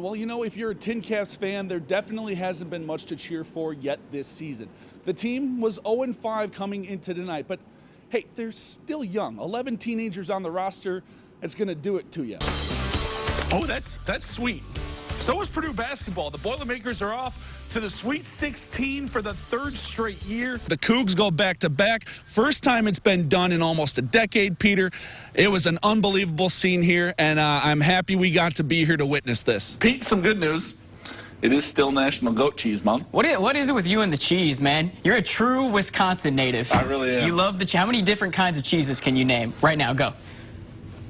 Well, you know, if you're a Tin Caps fan, there definitely hasn't been much to cheer for yet this season. The team was 0-5 coming into tonight, but hey, they're still young. 11 teenagers on the roster. That's going to do it to you. Oh, that's sweet. So is Purdue basketball. The Boilermakers are off to the Sweet 16 for the third straight year. The Cougs go back-to-back. First time it's been done in almost a decade, Peter. It was an unbelievable scene here, and I'm happy we got to be here to witness this. Pete, some good news. It is still National Goat Cheese Month. What is it with you and the cheese, man? You're a true Wisconsin native. I really am. You love the cheese. How many different kinds of cheeses can you name? Right now, go.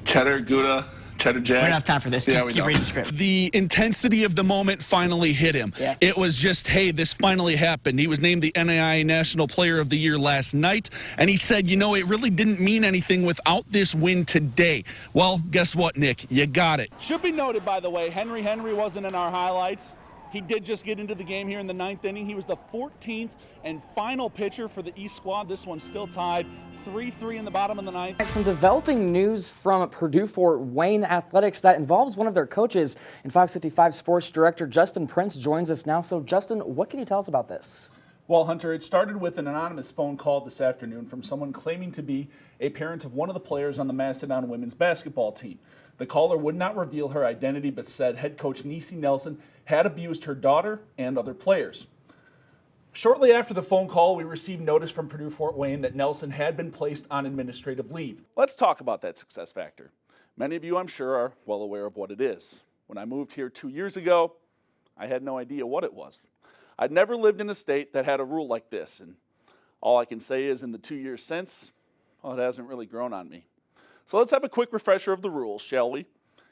Cheddar, Gouda, Cheddar Jack. We don't have time for this. Keep reading the script. The intensity of the moment finally hit him. Yeah. It was just, hey, this finally happened. He was named the NAIA National Player of the Year last night, and he said, you know, it really didn't mean anything without this win today. Well, guess what, Nick? You got it. Should be noted, by the way, Henry wasn't in our highlights. He did just get into the game here in the ninth inning. He was the 14th and final pitcher for the East squad. This one's still tied 3-3 in the bottom of the ninth. Some developing news from Purdue Fort Wayne Athletics that involves one of their coaches. And Fox 55 Sports Director Justin Prince joins us now. So, Justin, what can you tell us about this? Well, Hunter, it started with an anonymous phone call this afternoon from someone claiming to be a parent of one of the players on the Mastodon women's basketball team. The caller would not reveal her identity, but said head coach Niecy Nelson had abused her daughter and other players. Shortly after the phone call, we received notice from Purdue Fort Wayne that Nelson had been placed on administrative leave. Let's talk about that success factor. Many of you, I'm sure, are well aware of what it is. When I moved here 2 years ago, I had no idea what it was. I'd never lived in a state that had a rule like this, and all I can say is in the 2 years since, well, it hasn't really grown on me. So let's have a quick refresher of the rules, shall we?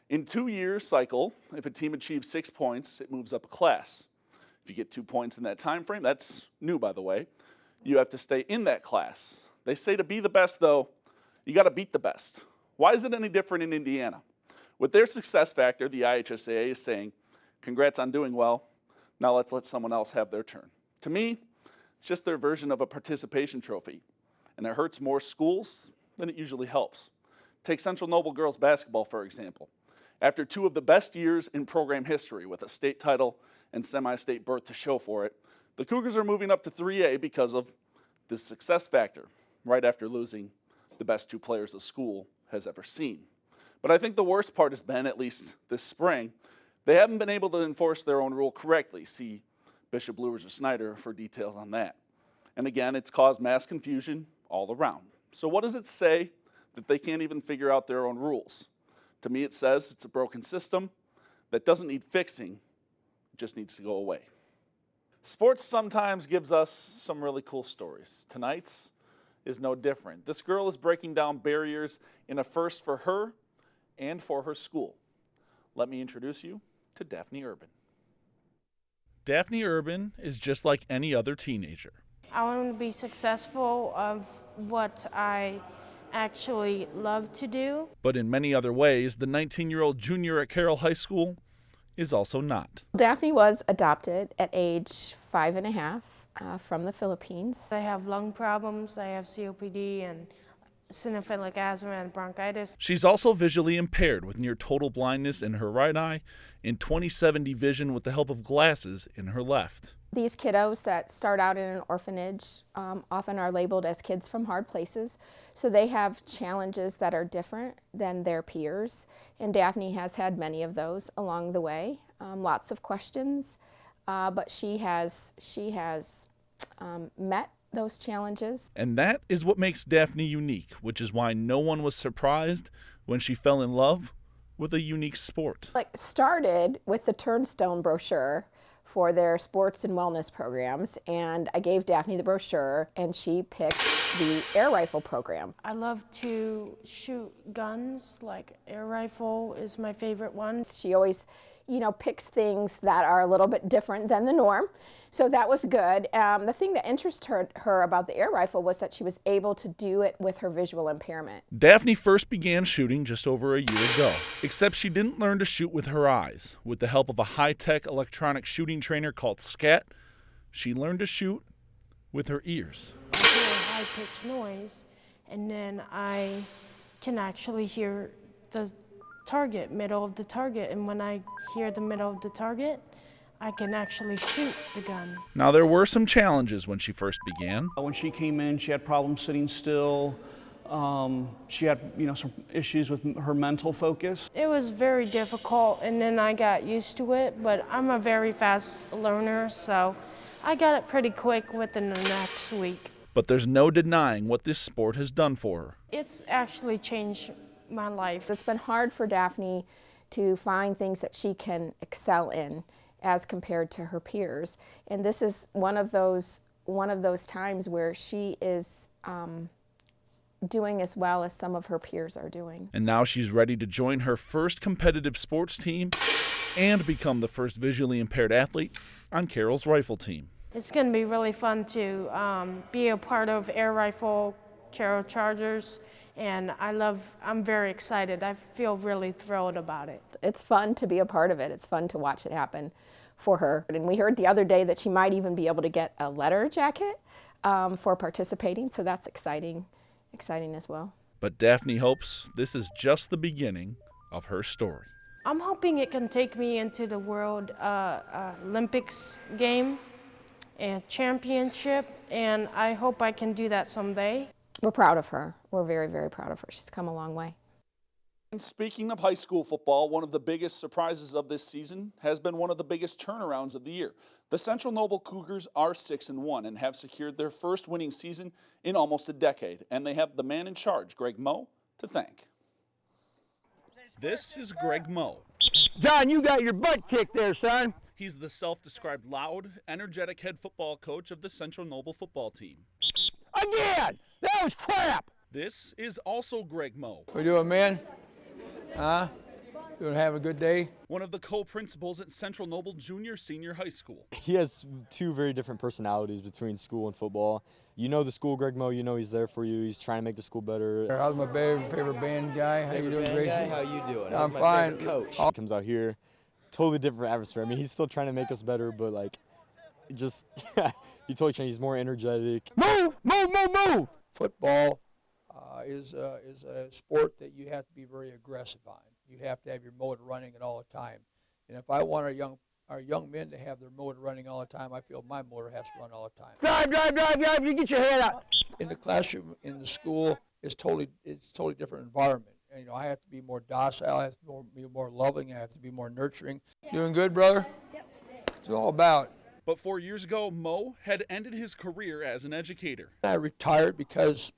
In 2 year cycle, if a team achieves 6 points, it moves up a class. If you get 2 points in that time frame, that's new, by the way, you have to stay in that class. They say to be the best, though, you got to beat the best. Why is it any different in Indiana? With their success factor, the IHSAA is saying, congrats on doing well. Now let's let someone else have their turn. To me, it's just their version of a participation trophy, and it hurts more schools than it usually helps. Take Central Noble girls basketball, for example. After 2 of the best years in program history with a state title and semi-state berth to show for it, the Cougars are moving up to 3A because of this success factor, right after losing the best 2 players the school has ever seen. But I think the worst part has been, at least this spring, they haven't been able to enforce their own rule correctly. See Bishop Lewis or Snyder for details on that. And again, it's caused mass confusion all around. So what does it say that they can't even figure out their own rules? To me, it says it's a broken system that doesn't need fixing, it just needs to go away. Sports sometimes gives us some really cool stories. Tonight's is no different. This girl is breaking down barriers in a first for her and for her school. Let me introduce you to Daphne Urban. Daphne Urban is just like any other teenager. I want to be successful of what I actually love to do. But in many other ways, the 19-year-old junior at Carroll High School is also not. Daphne was adopted at age 5.5 from the Philippines. I have lung problems, I have COPD and eosinophilic asthma and bronchitis. She's also visually impaired with near total blindness in her right eye and 20/70 vision with the help of glasses in her left. These kiddos that start out in an orphanage often are labeled as kids from hard places, so they have challenges that are different than their peers, and Daphne has had many of those along the way. Lots of questions, but she has met those challenges. And that is what makes Daphne unique, which is why no one was surprised when she fell in love with a unique sport. Started with the Turnstone brochure for their sports and wellness programs, and I gave Daphne the brochure and she picked the air rifle program. I love to shoot guns, like air rifle is my favorite one. She always, picks things that are a little bit different than the norm, so that was good. The thing that interested her about the air rifle was that she was able to do it with her visual impairment. Daphne first began shooting just over a year ago, except she didn't learn to shoot with her eyes. With the help of a high-tech electronic shooting trainer called SCAT, she learned to shoot with her ears. I hear a high-pitched noise, and then I can actually hear the target, middle of the target. And when I hear the middle of the target, I can actually shoot the gun. Now, there were some challenges when she first began. When she came in, she had problems sitting still. She had, some issues with her mental focus. It was very difficult, and then I got used to it, but I'm a very fast learner, so I got it pretty quick within the next week. But there's no denying what this sport has done for her. It's actually changed my life. It's been hard for Daphne to find things that she can excel in as compared to her peers. And this is one of those times where she is doing as well as some of her peers are doing. And now she's ready to join her first competitive sports team and become the first visually impaired athlete on Carroll's rifle team. It's going to be really fun to be a part of Air Rifle Carroll Chargers, and I'm very excited. I feel really thrilled about it. It's fun to be a part of it. It's fun to watch it happen for her. And we heard the other day that she might even be able to get a letter jacket for participating, so that's exciting as well. But Daphne hopes this is just the beginning of her story. I'm hoping it can take me into the World Olympics game and championship, and I hope I can do that someday. We're proud of her. We're very, very proud of her. She's come a long way. And speaking of high school football, one of the biggest surprises of this season has been one of the biggest turnarounds of the year. The Central Noble Cougars are 6-1 and have secured their first winning season in almost a decade, and they have the man in charge, Greg Moe, to thank. This is Greg Moe. John, you got your butt kicked there, son. He's the self-described loud, energetic head football coach of the Central Noble football team. Again! That was crap! This is also Greg Moe. We doing, man? Huh? Doing having a good day? One of the co-principals at Central Noble Junior Senior High School. He has two very different personalities between school and football. You know the school, Greg Moe, you know he's there for you. He's trying to make the school better. How's my favorite band guy? How you doing, Gracie? How you doing? I'm fine. Coach. He comes out here, totally different atmosphere. I mean, he's still trying to make us better, but like, just, he totally changed. He's more energetic. Move! Move, move, move! Football is a sport that you have to be very aggressive on. You have to have your motor running at all the time. And if I want our young men to have their motor running all the time, I feel my motor has to run all the time. Drive, drive, drive, drive, you get your head out. In the classroom, in the school, it's totally different environment. And, I have to be more docile, I have to be more loving, I have to be more nurturing. Doing good, brother? Yep. It's all about. But 4 years ago, Moe had ended his career as an educator. I retired because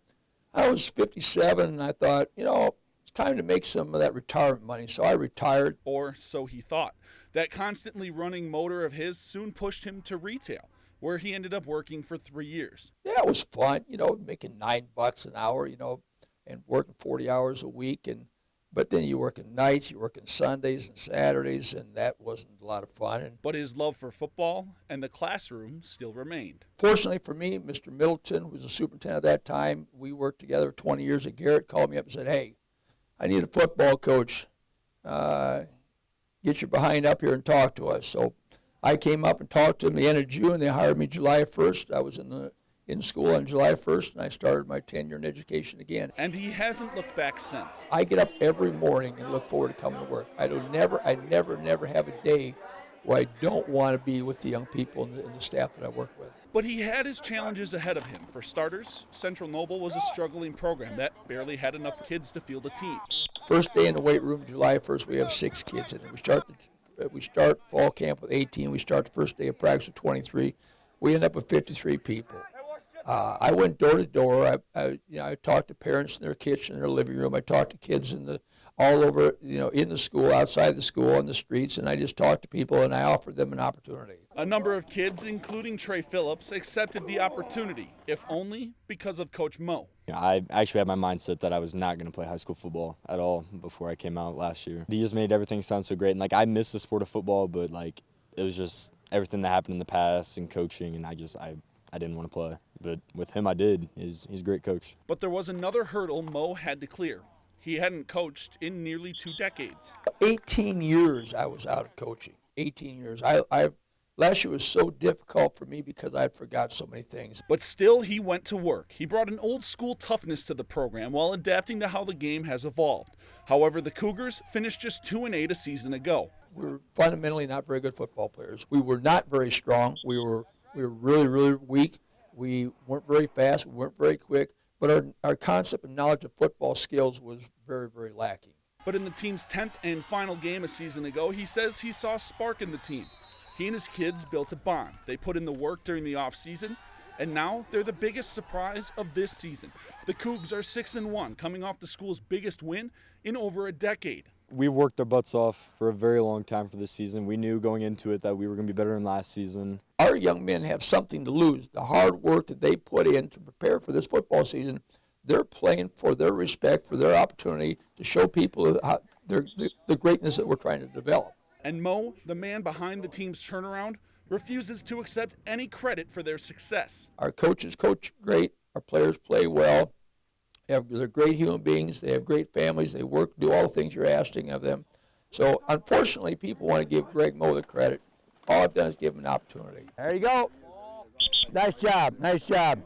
I was 57 and I thought, it's time to make some of that retirement money. So I retired. Or so he thought. That constantly running motor of his soon pushed him to retail, where he ended up working for 3 years. Yeah, it was fun, making $9 an hour, and working 40 hours a week. But then you work nights, you work Sundays and Saturdays, and that wasn't a lot of fun. But his love for football and the classroom still remained. Fortunately for me, Mr. Middleton, who was the superintendent at that time, we worked together 20 years at Garrett, called me up and said, hey, I need a football coach. Get your behind up here and talk to us. So I came up and talked to them at the end of June. They hired me July 1st. I was in school on July 1st, and I started my tenure in education again. And he hasn't looked back since. I get up every morning and look forward to coming to work. I never have a day where I don't want to be with the young people and the staff that I work with. But he had his challenges ahead of him. For starters, Central Noble was a struggling program that barely had enough kids to field a team. First day in the weight room, July 1st, we have 6 kids in it. We start fall camp with 18. We start the first day of practice with 23. We end up with 53 people. I went door to door. I talked to parents in their kitchen, in their living room. I talked to kids all over, in the school, outside the school, on the streets, and I just talked to people and I offered them an opportunity. A number of kids, including Trey Phillips, accepted the opportunity, if only because of Coach Moe. I actually had my mindset that I was not going to play high school football at all before I came out last year. He just made everything sound so great, and I miss the sport of football, but it was just everything that happened in the past and coaching, and I didn't want to play. But with him, I did. He's a great coach. But there was another hurdle Moe had to clear. He hadn't coached in nearly 2 decades. 18 years I was out of coaching. 18 years. Last year was so difficult for me because I forgot so many things. But still, he went to work. He brought an old-school toughness to the program while adapting to how the game has evolved. However, the Cougars finished just 2-8 a season ago. We were fundamentally not very good football players. We were not very strong. We were really, really weak. We weren't very fast. We weren't very quick. But our concept and knowledge of football skills was very, very lacking. But in the team's 10th and final game a season ago, he says he saw a spark in the team. He and his kids built a bond. They put in the work during the offseason, and now they're the biggest surprise of this season. The Cougs are 6-1, coming off the school's biggest win in over a decade. We worked our butts off for a very long time for this season. We knew going into it that we were going to be better than last season. Our young men have something to lose. The hard work that they put in to prepare for this football season, they're playing for their respect, for their opportunity to show people the greatness that we're trying to develop. And Mo, the man behind the team's turnaround, refuses to accept any credit for their success. Our coaches coach great. Our players play well. They're great human beings. They have great families. They work, do all the things you're asking of them. So, unfortunately, people want to give Greg Mo the credit. All I've done is give him an opportunity. There you go. Nice job. Nice job.